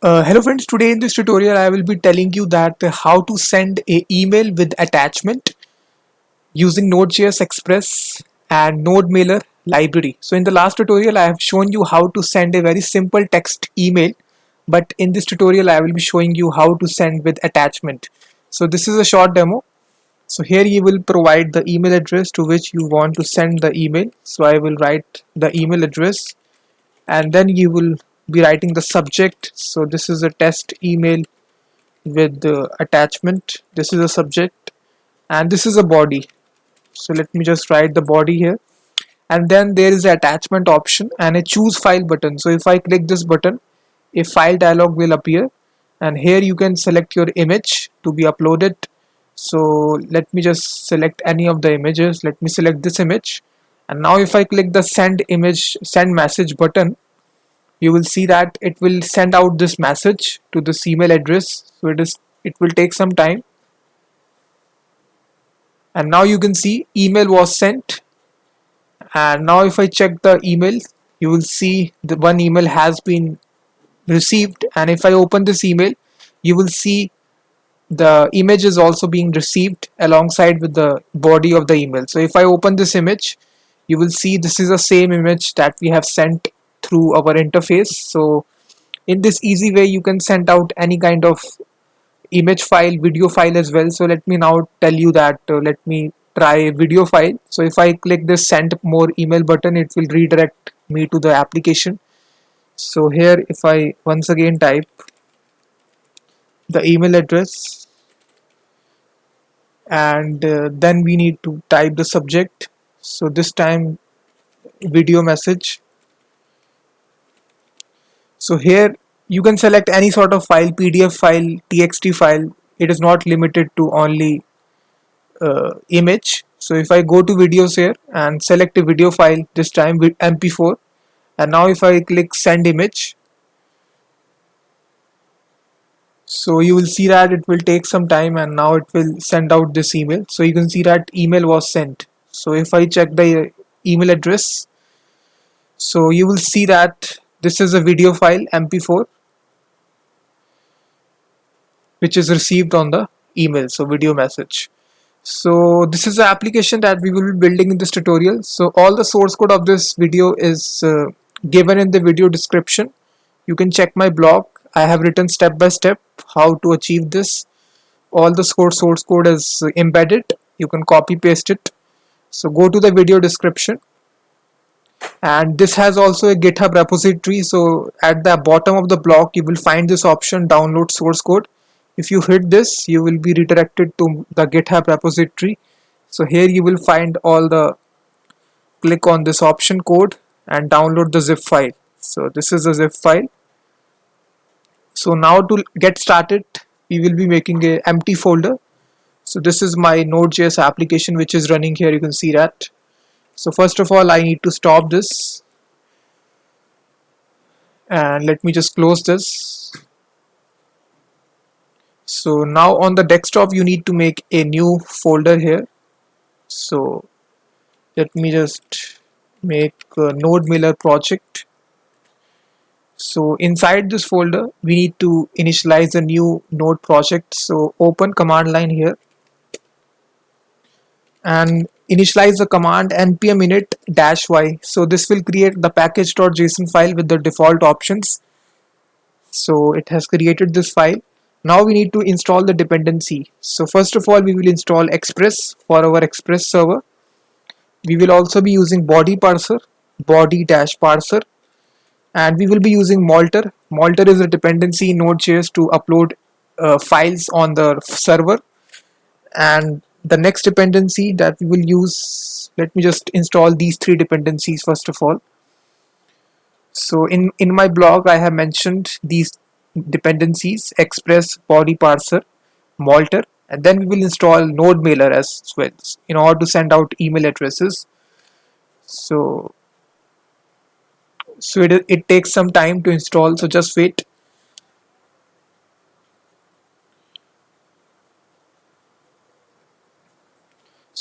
Hello friends, today in this tutorial I will be telling you that how to send a email with attachment using Node.js Express and NodeMailer library. So in the last tutorial I have shown you how to send a very simple text email, but in this tutorial I will be showing you how to send with attachment. So this is a short demo. So here you will provide the email address to which you want to send the email. So I will write the email address and then you will be writing the subject. So this is a test email with the attachment. This is a subject and this is a body. So let me just write the body here, and then there is the attachment option and a choose file button. So if I click this button, a file dialog will appear, and here you can select your image to be uploaded. So let me just select any of the images. Let me select this image, and now if I click the send message button, you will see that it will send out this message to this email address. So it will take some time, and now you can see email was sent. And now if I check the email, you will see the one email has been received, and if I open this email, you will see the image is also being received alongside with the body of the email. So if I open this image, you will see this is the same image that we have sent through our interface. So in this easy way you can send out any kind of image file, video file as well. So let me now tell you that let me try a video file. So if I click this send more email button, it will redirect me to the application. So here if I once again type the email address, and then we need to type the subject. So this time video message. So here you can select any sort of file, PDF file, TXT file. It is not limited to only image. So if I go to videos here and select a video file, this time with MP4, and now if I click send image, so you will see that it will take some time, and now it will send out this email. So you can see that email was sent. So if I check the email address, so you will see that this is a video file MP4 which is received on the email, so video message. So this is the application that we will be building in this tutorial. So all the source code of this video is given in the video description. You can check my blog. I have written step by step how to achieve this. All the source code is embedded. You can copy paste it. So go to the video description, and this has also a GitHub repository. So at the bottom of the blog you will find this option, download source code. If you hit this, you will be redirected to the GitHub repository. So here you will find all the, click on this option code and download the zip file. So this is a zip file. So now to get started, we will be making a empty folder. So this is my Node.js application which is running here. You can see that. So first of all I need to stop this, and let me just close this. So now on the desktop you need to make a new folder here. So let me just make a NodeMailer project. So inside this folder we need to initialize a new node project. So open command line here and initialize the command npm init -y. So this will create the package.json file with the default options. So it has created this file. Now we need to install the dependency. So first of all we will install Express for our Express server. We will also be using body parser, body-parser, and we will be using Molter. Molter is a dependency in Node.js to upload files on the server. And the next dependency that we will use, let me just install these three dependencies first of all. So in my blog I have mentioned these dependencies: Express, body parser, Molter, and then we will install NodeMailer as well in order to send out email addresses. So it takes some time to install, so just wait.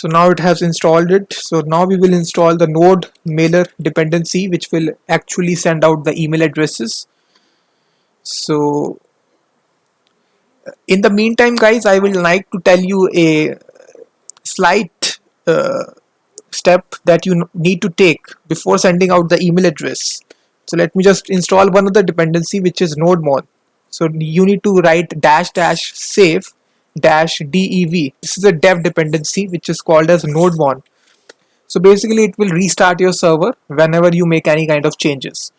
So now it has installed it. So now we will install the NodeMailer dependency which will actually send out the email addresses. So in the meantime, guys, I will like to tell you a slight step that you need to take before sending out the email address. So let me just install one other dependency, which is nodemon. So you need to write dash dash save dash dev. This is a dev dependency which is called as nodemon. So basically it will restart your server whenever you make any kind of changes.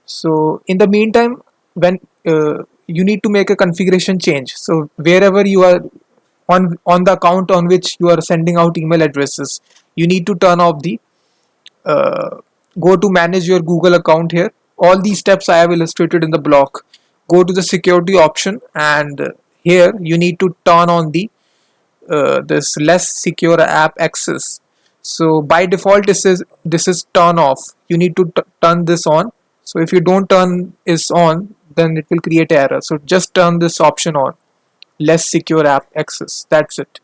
So in the meantime, when you need to make a configuration change, so wherever you are on the account on which you are sending out email addresses, you need to turn off the uh, go to manage your Google account here. All these steps I have illustrated in the block. Go to the security option, and here you need to turn on the this less secure app access. So by default this is turn off. You need to turn this on. So if you don't turn this on, then it will create error. So just turn this option on, less secure app access. That's it.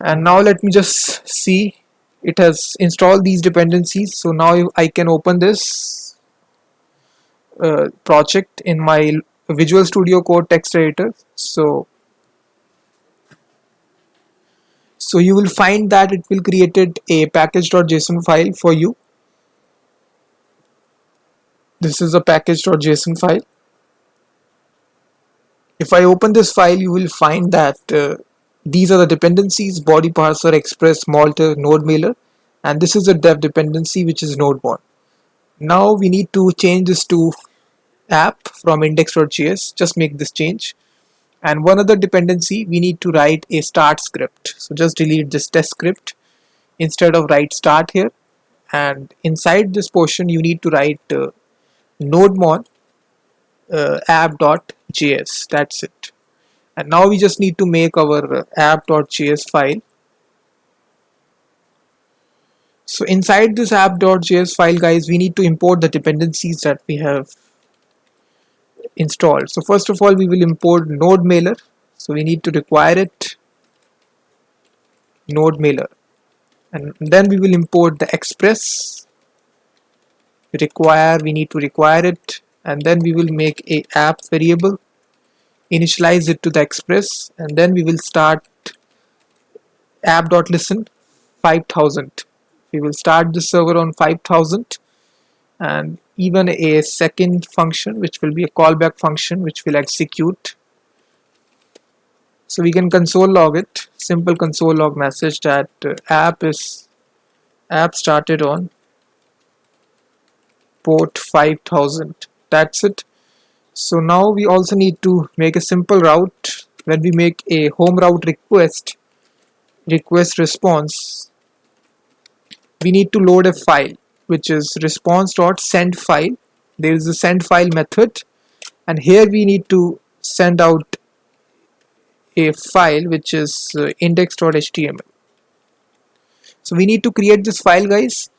And now let me just see, it has installed these dependencies. So now I can open this project in my Visual Studio Code text editor. So you will find that it will created a package.json file for you. This is a package.json file. If I open this file, you will find that these are the dependencies: body parser, express, Malter, node mailer, and this is a dev dependency which is nodemon. Now we need to change this to app from index.js. Just make this change. And one other dependency, we need to write a start script. So just delete this test script. Instead of write start here, and inside this portion you need to write nodemon app.js. That's it. And now we just need to make our app.js file. So inside this app.js file, guys, we need to import the dependencies that we have installed. So first of all, we will import node mailer. So we need to require it, node mailer, and then we will import the express. We need to require it, and then we will make a app variable, initialize it to the express, and then we will start app.listen 5000. We will start the server on 5000, and even a second function which will be a callback function which will execute. So we can console log it, simple console log message that app started on port 5000. That's it. So now we also need to make a simple route. When we make a home route request response, we need to load a file which is response.send file. There is a send file method, and here we need to send out a file which is index.html. So we need to create this file, guys,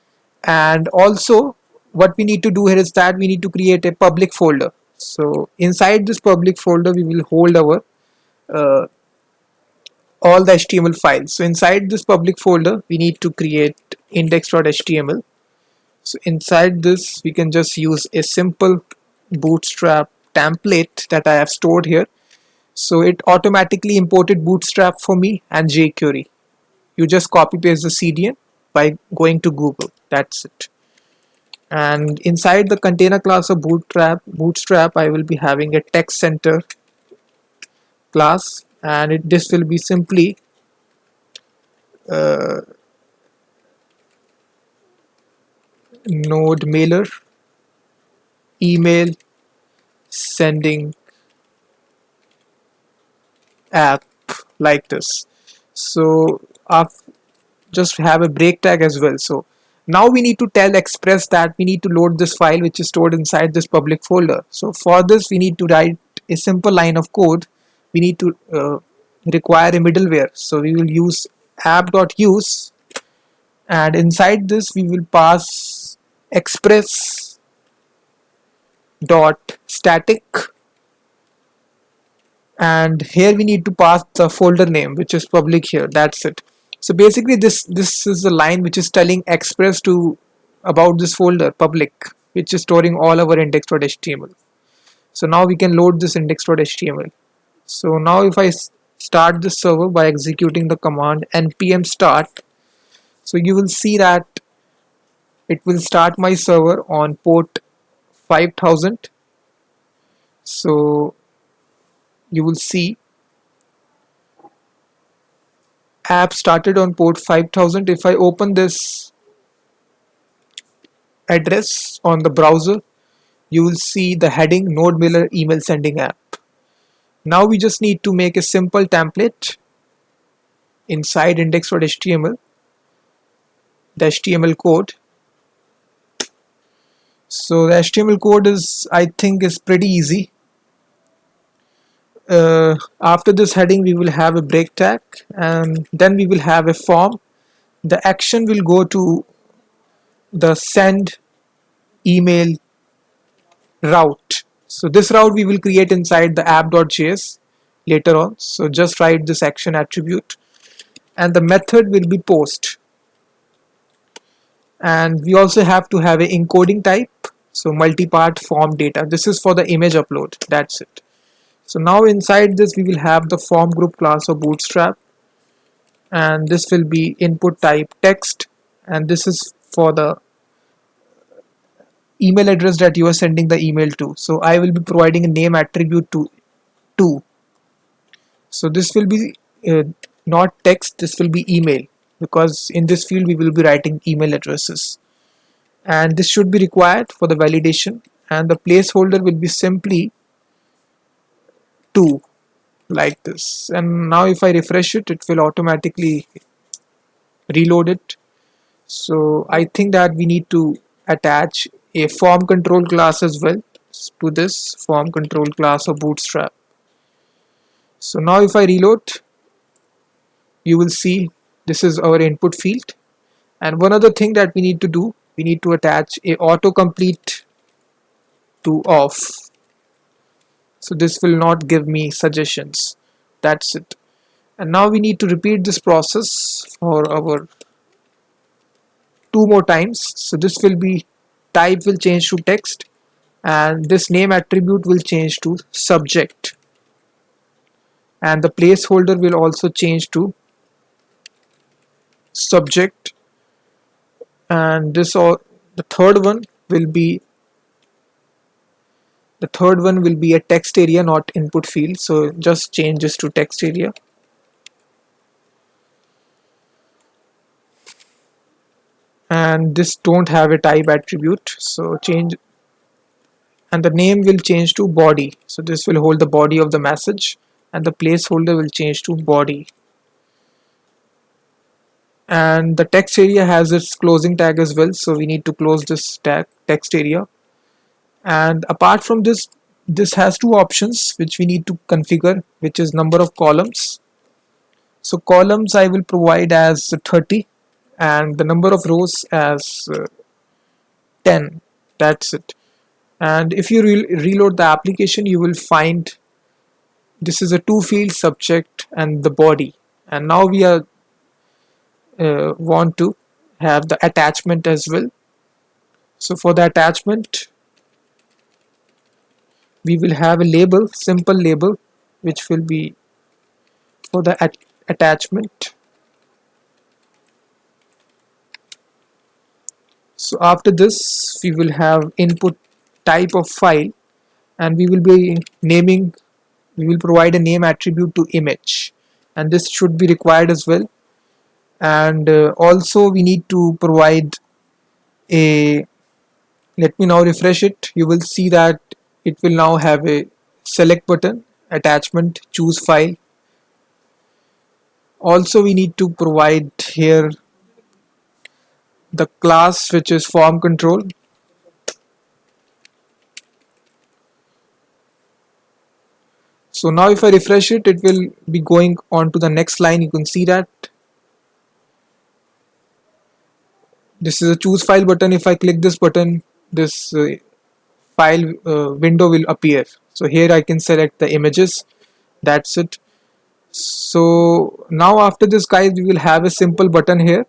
and also what we need to do here is that we need to create a public folder. So inside this public folder we will hold our uh, all the HTML files. So inside this public folder we need to create index.html. So inside this we can just use a simple bootstrap template that I have stored here. So it automatically imported bootstrap for me and jQuery. You just copy paste the CDN by going to Google. That's it. And inside the container class of bootstrap I will be having a text center class, and this will be simply uh, node mailer email sending app, like this. So I've just have a break tag as well. So now we need to tell Express that we need to load this file which is stored inside this public folder. So for this we need to write a simple line of code. We need to require a middleware. So we will use app.use, and inside this we will pass express dot static, and here we need to pass the folder name which is public here. That's it. So basically this is the line which is telling Express to about this folder public, which is storing all our index.html. So now we can load this index.html. So now if I start this server by executing the command npm start, so you will see that it will start my server on port 5000. So you will see app started on port 5000. If I open this address on the browser, you will see the heading NodeMailer email sending app. Now we just need to make a simple template inside index.html, the HTML code. So the HTML code is, I think, is pretty easy. After this heading we will have a break tag, and then we will have a form. The action will go to the send email route. So this route we will create inside the app.js later on. So just write this action attribute, and the method will be post. And we also have to have a encoding type, so multi-part form data. This is for the image upload. That's it. So now inside this we will have the form group class of Bootstrap, and this will be input type text, and this is for the email address that you are sending the email to. So I will be providing a name attribute to. So this will be not text, this will be email, because in this field we will be writing email addresses, and this should be required for the validation, and the placeholder will be simply 2, like this. And now if I refresh it, it will automatically reload it. So I think that we need to attach a form control class as well to this form control class of Bootstrap. So now if I reload, you will see this is our input field. And one other thing that we need to do, we need to attach a autocomplete to off. So this will not give me suggestions. That's it. And now we need to repeat this process for our 2 more times. So this will be, type will change to text, and this name attribute will change to subject, and the placeholder will also change to subject, and this all the third one will be a text area, not input field. So just change this to text area. And this don't have a type attribute, so change, and the name will change to body. So this will hold the body of the message, and the placeholder will change to body. And the text area has its closing tag as well, so we need to close this tag, text area. And apart from this, this has 2 options which we need to configure, which is number of columns. So columns I will provide as 30, and the number of rows as 10. That's it. And if you reload the application, you will find this is a 2 field, subject and the body. And now we are want to have the attachment as well. So for the attachment, we will have a label, simple label, which will be for the attachment. So after this, we will have input type of file, and we will be naming, we will provide a name attribute to image, and this should be required as well. And also we need to provide a, let me now refresh it. You will see that it will now have a select button, attachment, choose file. Also we need to provide here the class which is form control. So now if I refresh it, it will be going on to the next line. You can see that this is a choose file button. If I click this button, this file window will appear. So here I can select the images. That's it. So now after this, guys, we will have a simple button here.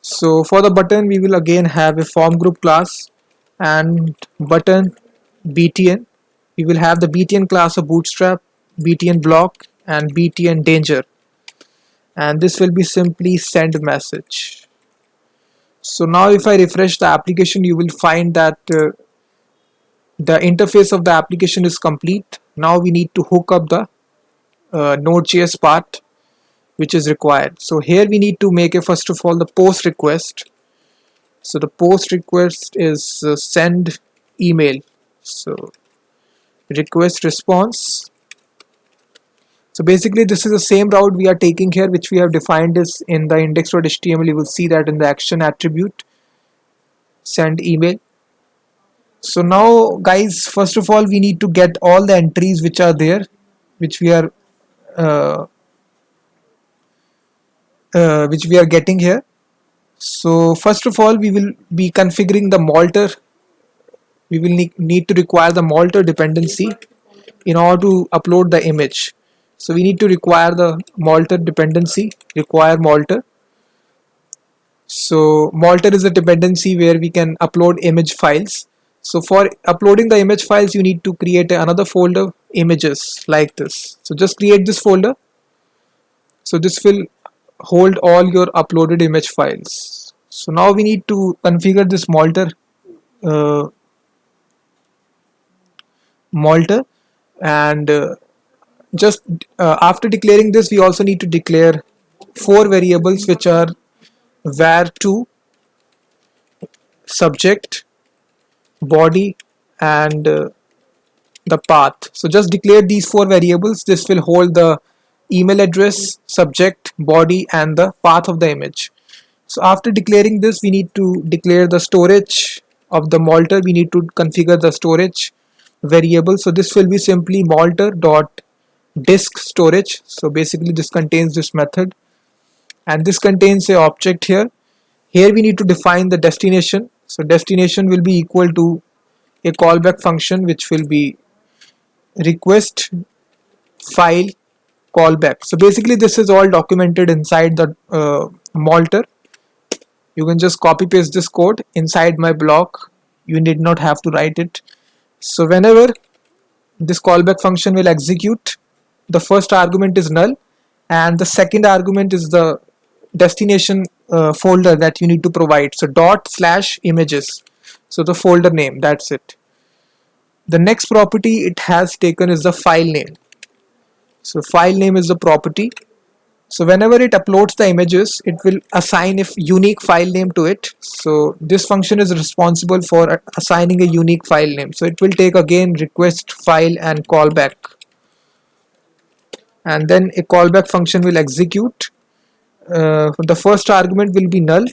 So for the button, we will again have a form group class, and button btn. We will have the btn class of bootstrap, btn block, and btn danger, and this will be simply send message. So now if I refresh the application, you will find that the interface of the application is complete. Now we need to hook up the Node.js part which is required. So here we need to make a first of all the post request. So the post request is send email. So request response. So basically this is the same route we are taking here, which we have defined is in the index.html. You will see that in the action attribute, send email. So now guys, first of all we need to get all the entries which are there, which we are getting here. So first of all we will be configuring the Malter. We will need to require the Malter dependency in order to upload the image. So we need to require the Malter dependency, require Malter. So Malter is a dependency where we can upload image files. So for uploading the image files, you need to create another folder, images, like this. So just create this folder. So this will hold all your uploaded image files. So now we need to configure this uh, Malter, and just after declaring this, we also need to declare 4 variables which are var2, subject, body, and the path. So just declare these 4 variables. This will hold the email address, subject, body, and the path of the image. So after declaring this, we need to declare the storage of the Malter. We need to configure the storage variable. So this will be simply Malter dot disk storage. So basically this contains this method, and this contains a object here. Here we need to define the destination. So destination will be equal to a callback function which will be request file callback. So basically this is all documented inside the Malter. You can just copy paste this code inside my block. You need not have to write it. So whenever this callback function will execute, the first argument is null, and the second argument is the destination folder that you need to provide. So dot/images. So the folder name, that's it. The next property it has taken is the file name. So file name is the property. So whenever it uploads the images, it will assign a unique file name to it. So this function is responsible for assigning a unique file name. So it will take again request file and callback, and then a callback function will execute. The first argument will be null.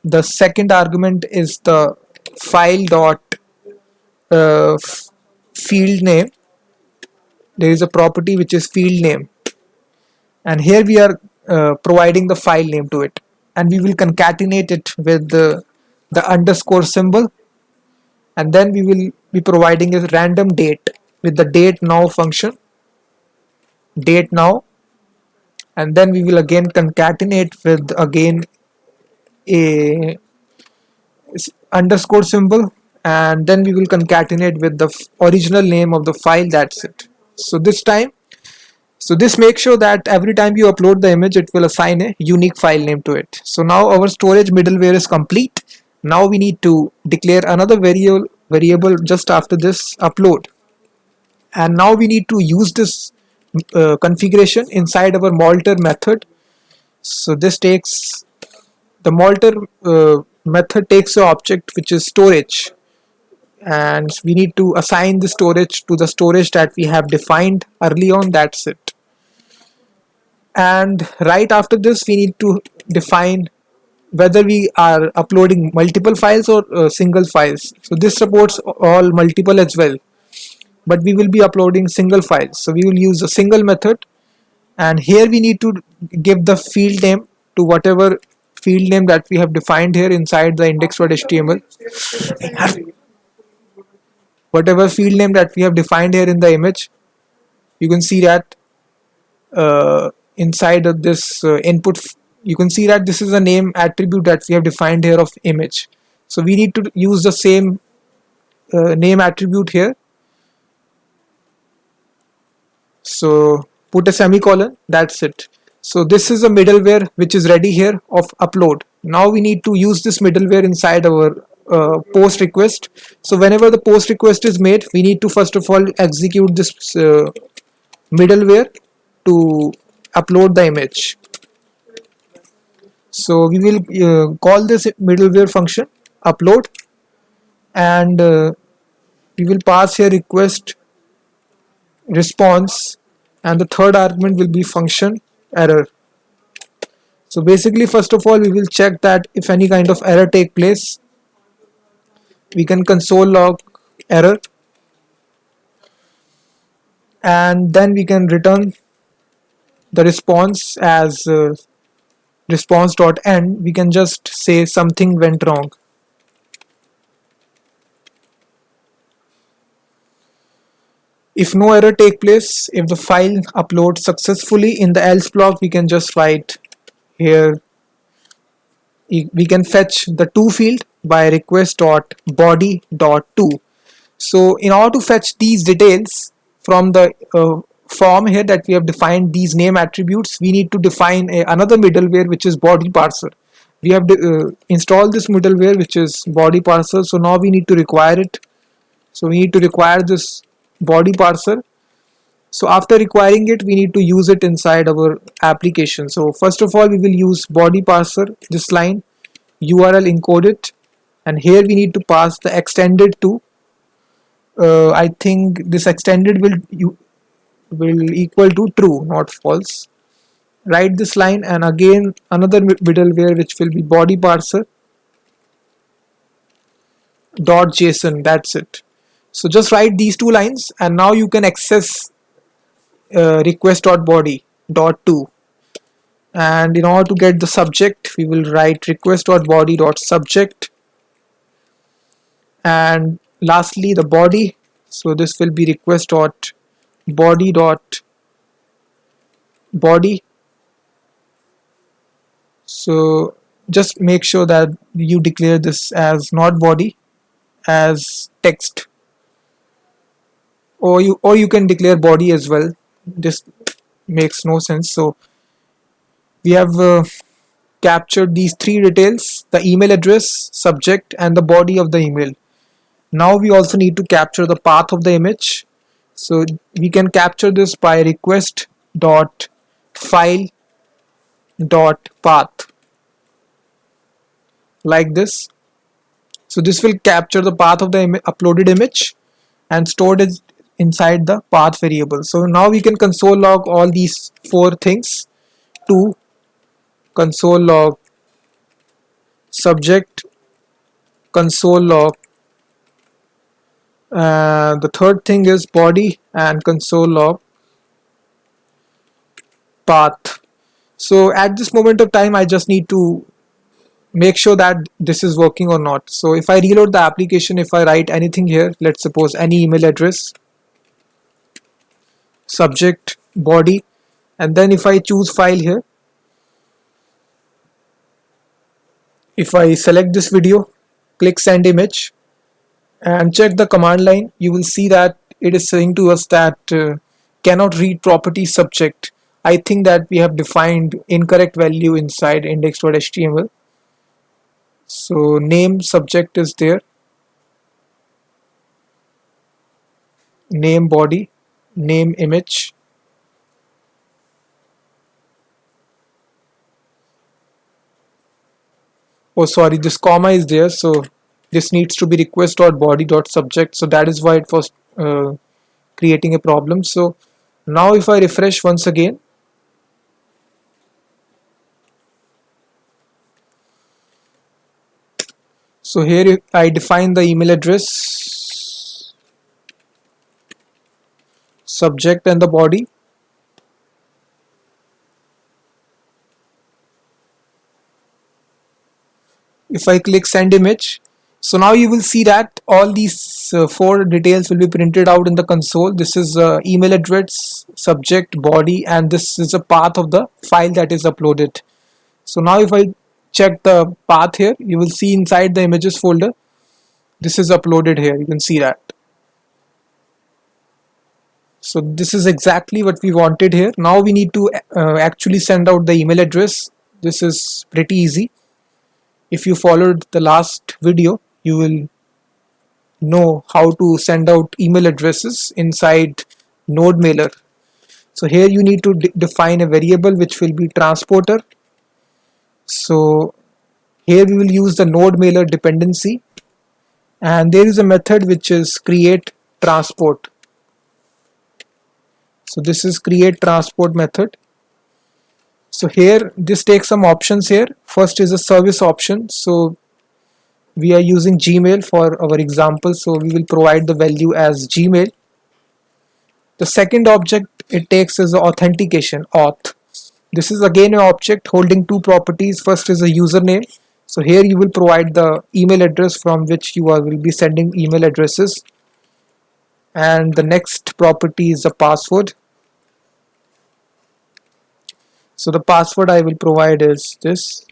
The second argument is the file dot field name. There is a property which is field name, and here we are providing the file name to it, and we will concatenate it with the underscore symbol, and then we will be providing a random date with the date now function, date now, and then we will again concatenate with again a underscore symbol, and then we will concatenate with the original name of the file. That's it. So this makes sure that every time you upload the image, it will assign a unique file name to it. So now our storage middleware is complete. Now we need to declare another variable just after this upload, and now we need to use this configuration inside our Malter method. So this takes the Malter method takes an object which is storage, and we need to assign the storage to the storage that we have defined early on. That's it. And right after this we need to define whether we are uploading multiple files or single files. So this supports all multiple as well, but we will be uploading single files, so we will use a single method. And here we need to give the field name to whatever field name that we have defined here inside the index.html. Whatever field name that we have defined here in the image, you can see that inside of this input, you can see that this is a name attribute that we have defined here of image. So we need to use the same name attribute here So put a semicolon, that's it. So this is a middleware which is ready here of upload. Now we need to use this middleware inside our post request. So whenever the post request is made, we need to first of all execute this middleware to upload the image. So we will call this middleware function upload, and we will pass here request response, and the third argument will be function error. So basically, first of all, we will check that if any kind of error take place, we can console log error, and then we can return the response as response.end. We can just say something went wrong. If no error take place, if the file uploads successfully, in the else block we can just write here, we can fetch the to field by request.body.to. So in order to fetch these details from the form here that we have defined these name attributes, we need to define another middleware which is body parser. We have installed this middleware which is body parser, so now we need to require it. So we need to require this body parser. So after requiring it, we need to use it inside our application. So first of all, we will use body parser, this line URL encoded, and here we need to pass the extended to. I think this extended will equal to true, not false. Write this line, and again another middleware which will be body parser dot json. That's it. So just write these two lines, and now you can access request.body.to. And in order to get the subject, we will write request.body.subject, and lastly the body. So this will be request.body.body. So just make sure that you declare this as not body, as text, or you can declare body as well. This makes no sense. So we have captured these three details: the email address, subject, and the body of the email. Now we also need to capture the path of the image. So we can capture this by request dot file dot path, like this. So this will capture the path of the uploaded image and stored it inside the path variable. So now we can console log all these four things: to console log subject, console log the third thing is body, and console log path. So at this moment of time, I just need to make sure that this is working or not. So if I reload the application, if I write anything here, let's suppose any email address, subject, body, and then if I choose file here, if I select this video, click send image, and check the command line, you will see that it is saying to us that cannot read property subject. I think that we have defined incorrect value inside index.html. So name subject is there, name body, name image. Oh sorry, this comma is there, so this needs to be request.body.subject. So that is why it was creating a problem. So now if I refresh once again, so here I define the email address, subject, and the body. If I click send image, so now you will see that all these four details will be printed out in the console. This is email address, subject, body, and this is a path of the file that is uploaded. So now if I check the path here, you will see inside the images folder, this is uploaded here. You can see that. So this is exactly what we wanted here. Now we need to actually send out the email address. This is pretty easy. If you followed the last video, you will know how to send out email addresses inside NodeMailer. So here you need to define a variable which will be transporter. So here we will use the NodeMailer dependency, and there is a method which is create transport. So this is create transport method. So here this takes some options here. First is a service option. So we are using Gmail for our example, so we will provide the value as Gmail. The second object it takes is the authentication, auth. This is again an object holding two properties. First is a username. So here you will provide the email address from which you will be sending email addresses. And the next property is the password. So the password I will provide is this.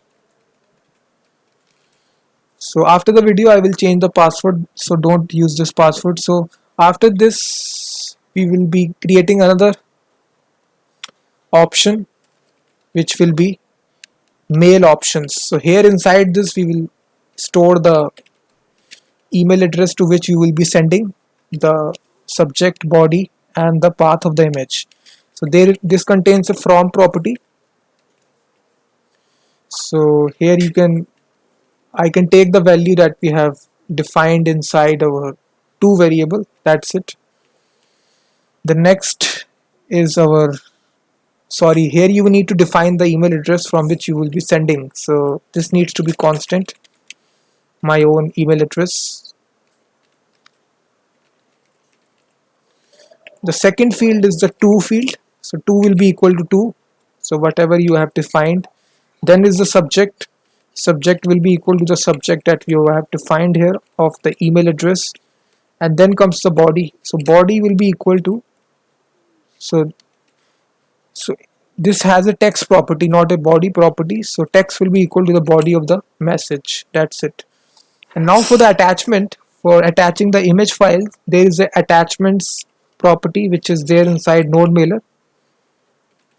So after the video I will change the password, so don't use this password. So after this we will be creating another option which will be mail options. So here inside this we will store the email address to which you will be sending, the subject, body, and the path of the image. So there this contains a from property. So here I can take the value that we have defined inside our to variable. That's it. The next is our, sorry, here you need to define the email address from which you will be sending. So this needs to be constant, my own email address. The second field is the to field. So to will be equal to 2. So whatever you have defined. Then is the subject. Subject will be equal to the subject that you have defined here of the email address. And then comes the body. So body will be equal to, so this has a text property, not a body property. So text will be equal to the body of the message. That's it. And now for the attachment, for attaching the image file, there is a attachments property which is there inside NodeMailer.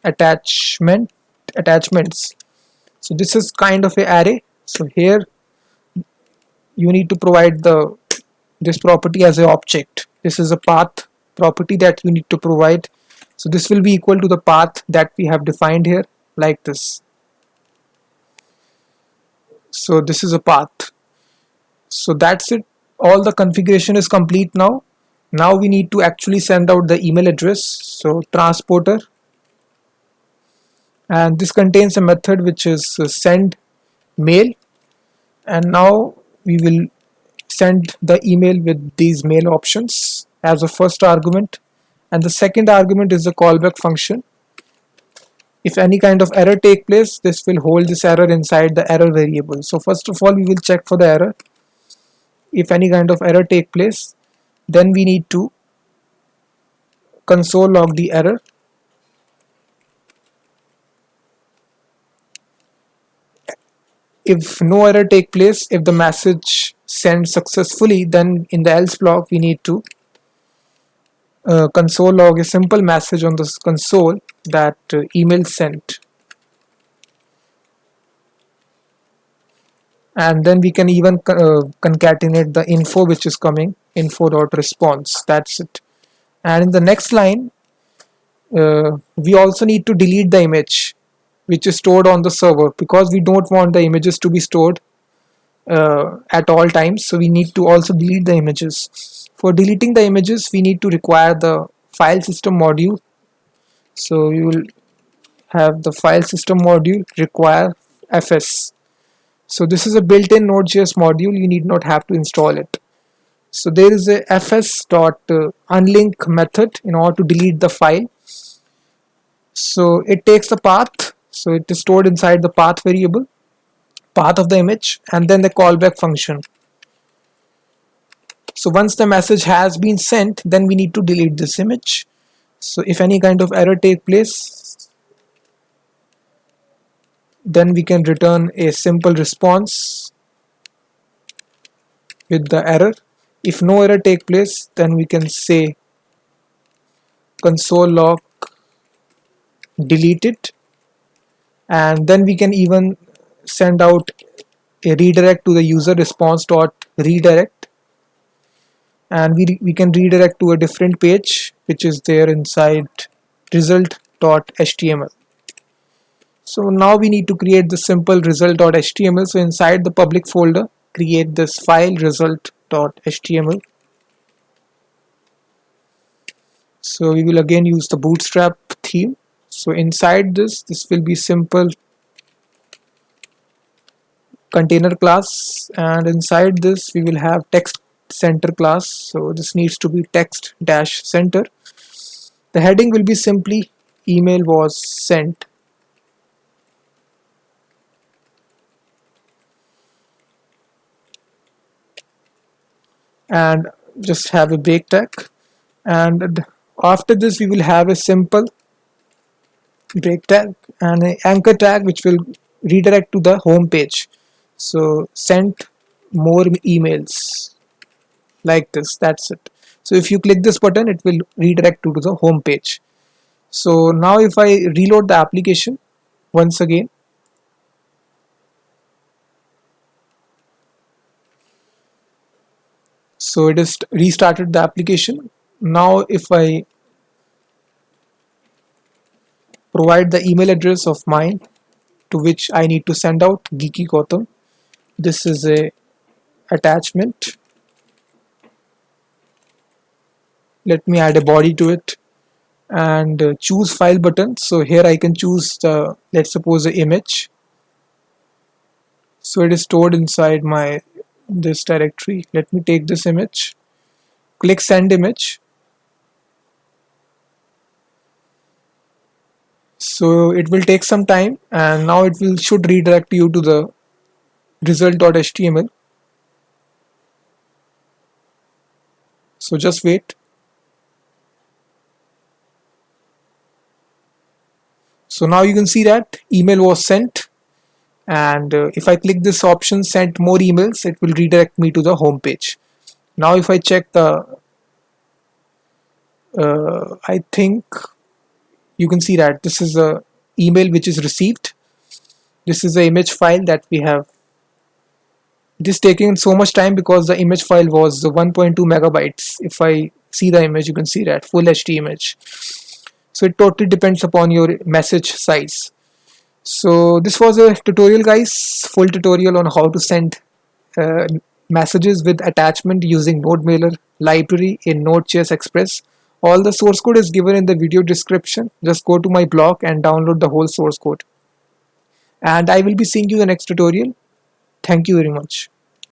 Attachments. So this is kind of a array. So here you need to provide this property as an object. This is a path property that you need to provide. So this will be equal to the path that we have defined here, like this. So this is a path. So that's it. All the configuration is complete now. Now we need to actually send out the email address. So transporter, and this contains a method which is send mail, and now we will send the email with these mail options as a first argument, and the second argument is the callback function. If any kind of error take place, this will hold this error inside the error variable. So first of all we will check for the error. If any kind of error take place, then we need to console log the error. If no error take place, if the message sends successfully, then in the else block we need to console log a simple message on the console that email sent, and then we can even concatenate the info which is coming, info.response. That's it. And in the next line we also need to delete the image which is stored on the server, because we don't want the images to be stored at all times. So we need to also delete the images. For deleting the images we need to require the file system module. So you will have the file system module require fs. So this is a built-in Node.js module, you need not have to install it. So there is a fs.unlink method in order to delete the file. So it takes the path, so it is stored inside the path variable, path of the image, and then the callback function. So once the message has been sent, then we need to delete this image. So if any kind of error take place, then we can return a simple response with the error. If no error take place, then we can say console log delete it, and then we can even send out a redirect to the user response dot redirect, and we can redirect to a different page which is there inside result.html. So now we need to create the simple result.html. So inside the public folder, create this file result.html. So we will again use the bootstrap theme. So inside this will be simple container class, and inside this we will have text center class. So this needs to be text dash center. The heading will be simply email was sent, and just have a break tag, and after this we will have a simple break tag and an anchor tag which will redirect to the home page. So send more emails, like this. That's it. So if you click this button, it will redirect to the home page. So now if I reload the application once again, so it is restarted the application. Now if I provide the email address of mine to which I need to send out Geeky Gautam, this is a attachment. Let me add a body to it and choose file button. So here I can choose the, let's suppose, the image. So it is stored inside my this directory. Let me take this image, click send image. So it will take some time, and now it will should redirect you to the result.html. So just wait. So now you can see that email was sent, and if I click this option send more emails, it will redirect me to the home page. Now if I check the I think you can see that this is the email which is received. This is the image file that we have. This taking so much time because the image file was 1.2 megabytes. If I see the image, you can see that full HD image. So it totally depends upon your message size. So this was a tutorial, guys, full tutorial on how to send messages with attachment using NodeMailer library in Node.js Express. All the source code is given in the video description. Just go to my blog and download the whole source code. And I will be seeing you in the next tutorial. Thank you very much.